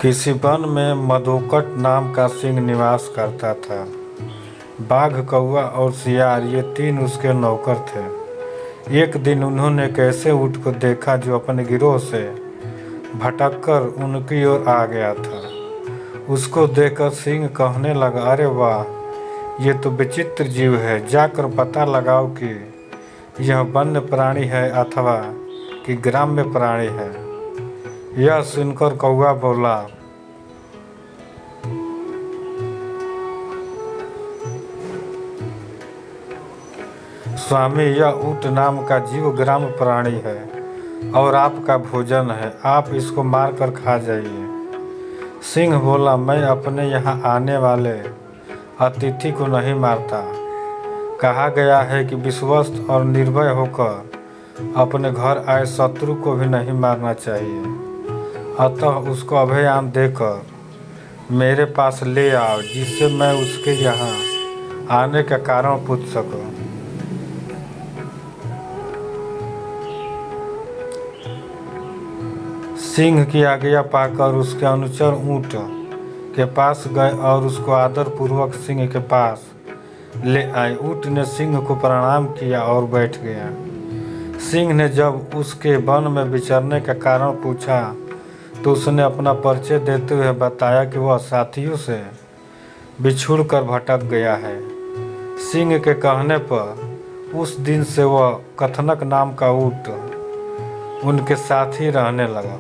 किसी वन में मधुकट नाम का सिंह निवास करता था। बाघ, कौवा और सियार ये तीन उसके नौकर थे। एक दिन उन्होंने एक ऐसे ऊँट को देखा जो अपने गिरोह से भटककर उनकी ओर आ गया था। उसको देखकर सिंह कहने लगा, अरे वाह, ये तो विचित्र जीव है। जाकर पता लगाओ कि यह वन्य प्राणी है अथवा कि ग्राम्य प्राणी है। यह सुनकर कौवा बोला, स्वामी, यह ऊँट नाम का जीव ग्राम्य प्राणी है और आपका भोजन है। आप इसको मार कर खा जाइए। सिंह बोला, मैं अपने यहाँ आने वाले अतिथि को नहीं मारता। कहा गया है कि विश्वस्त और निर्भय होकर अपने घर आए शत्रु को भी नहीं मारना चाहिए। अतः उसको अभयदान देकर मेरे पास ले आओ, जिससे मैं उसके यहाँ आने का कारण पूछ सकूं। सिंह की आज्ञा पाकर उसके अनुचर ऊँट के पास गए और उसको आदर पूर्वक सिंह के पास ले आए। ऊँट ने सिंह को प्रणाम किया और बैठ गया। सिंह ने जब उसके वन में विचरने का कारण पूछा तो उसने अपना परिचय देते हुए बताया कि वह साथियों से बिछुड़ कर भटक गया है। सिंह के कहने पर उस दिन से वह कथनक नाम का ऊँट उनके साथ ही रहने लगा।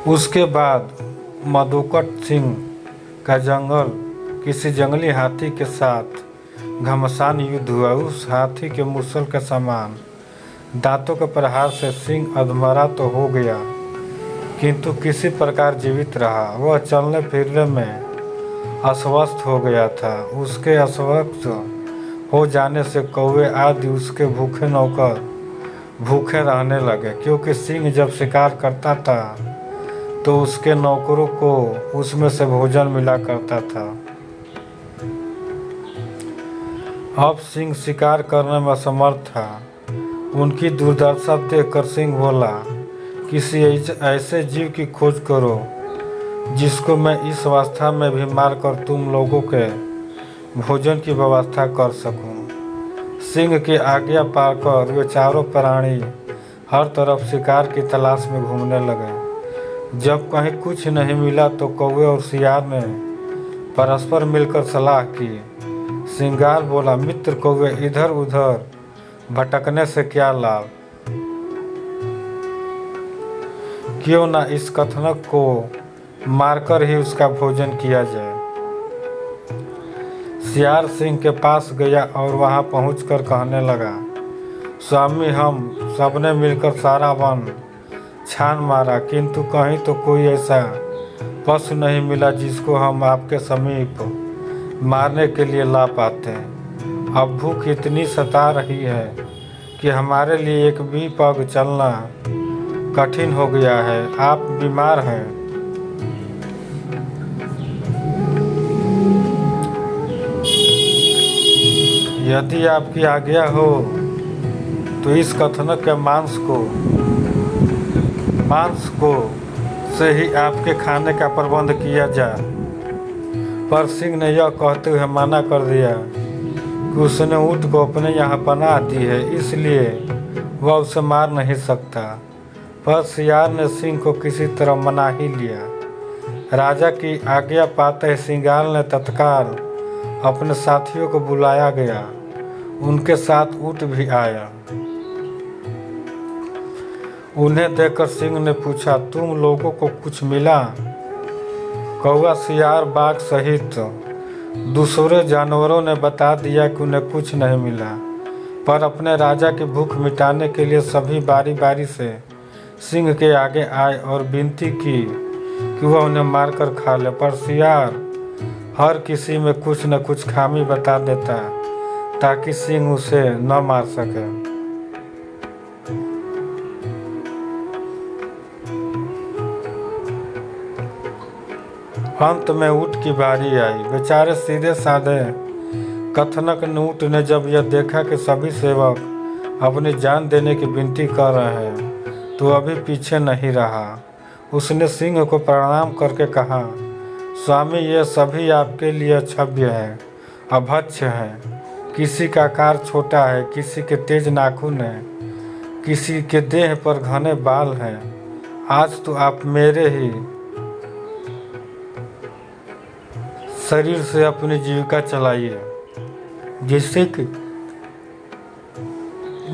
उसके बाद मधुकट सिंह का किसी जंगली हाथी के साथ घमासान युद्ध हुआ। उस हाथी के मूसल के समान दांतों के प्रहार से सिंह अधमरा तो हो गया, किंतु किसी प्रकार जीवित रहा। वह चलने फिरने में अस्वस्थ हो गया था। उसके अस्वस्थ हो जाने से कौवे आदि उसके भूखे नौकर भूखे रहने लगे, क्योंकि सिंह जब शिकार करता था तो उसके नौकरों को उसमें से भोजन मिला करता था। अब सिंह शिकार करने में असमर्थ था। उनकी दुर्दशा देखकर सिंह बोला, किसी ऐसे जीव की खोज करो जिसको मैं इस अवस्था में भी मारकर तुम लोगों के भोजन की व्यवस्था कर सकूं। सिंह की आज्ञा पाकर वे चारों प्राणी हर तरफ शिकार की तलाश में घूमने लगे। जब कहीं कुछ नहीं मिला तो कौवे और सियार ने परस्पर मिलकर सलाह की। सिंगार बोला, मित्र कौवे, इधर उधर भटकने से क्या लाभ? क्यों ना इस कथनक को मारकर ही उसका भोजन किया जाए। सियार सिंह के पास गया और वहां पहुंचकर कहने लगा, स्वामी, हम सबने मिलकर सारा वन छान मारा, किंतु कहीं तो कोई ऐसा पशु नहीं मिला जिसको हम आपके समीप मारने के लिए ला पाते हैं। अब भूख इतनी सता रही है कि हमारे लिए एक भी पग चलना कठिन हो गया है। आप बीमार हैं। यदि आपकी आज्ञा हो तो इस कथनक के मांस को से ही आपके खाने का प्रबंध किया जाए। पर सिंह ने यह कहते हुए मना कर दिया कि उसने ऊँट को अपने यहाँ पनाह दी है, इसलिए वह उसे मार नहीं सकता। पर सियार ने सिंह को किसी तरह मना ही लिया। राजा की आज्ञा पाते ही सिंगार ने तत्काल अपने साथियों को बुलाया गया। उनके साथ ऊँट भी आया। उन्हें देखकर सिंह ने पूछा, तुम लोगों को कुछ मिला? कौवा, सियार, बाघ सहित दूसरे जानवरों ने बता दिया कि उन्हें कुछ नहीं मिला। पर अपने राजा की भूख मिटाने के लिए सभी बारी बारी से सिंह के आगे आए और विनती की कि वह उन्हें मारकर खा ले। पर सियार हर किसी में कुछ न कुछ खामी बता देता ताकि सिंह उसे न मार सके। अंत में ऊँट की बारी आई। बेचारे सीधे साधे कथनक नूट ने जब यह देखा कि सभी सेवक अपनी जान देने की विनती कर रहे हैं तो अभी पीछे नहीं रहा। उसने सिंह को प्रणाम करके कहा, स्वामी, ये सभी आपके लिए क्षव्य हैं, अभक्ष्य हैं। किसी का आकार छोटा है, किसी के तेज नाखून हैं, किसी के देह पर घने बाल हैं। आज तो आप मेरे ही शरीर से अपनी जीविका चलाइए, जिससे कि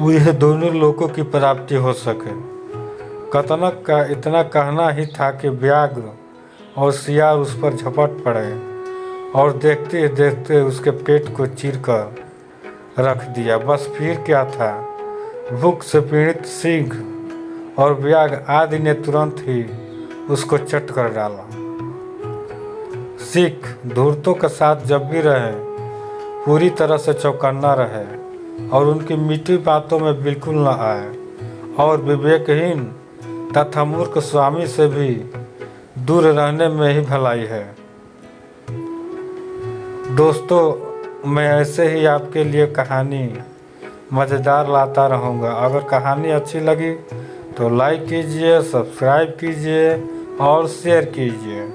यह दोनों लोगों की प्राप्ति हो सके। कथनक का इतना कहना ही था कि व्याघ्र और सियार उस पर झपट पड़े और देखते देखते उसके पेट को चीर कर रख दिया। बस फिर क्या था, भूख से पीड़ित सिंह और व्याघ्र आदि ने तुरंत ही उसको चट कर डाला। सिख धूर्तों के साथ जब भी रहे पूरी तरह से चौकन्ना रहे और उनकी मीठी बातों में बिल्कुल न आए, और विवेकहीन तथा मूर्ख स्वामी से भी दूर रहने में ही भलाई है। दोस्तों, मैं ऐसे ही आपके लिए कहानी मज़ेदार लाता रहूँगा। अगर कहानी अच्छी लगी तो लाइक कीजिए, सब्सक्राइब कीजिए और शेयर कीजिए।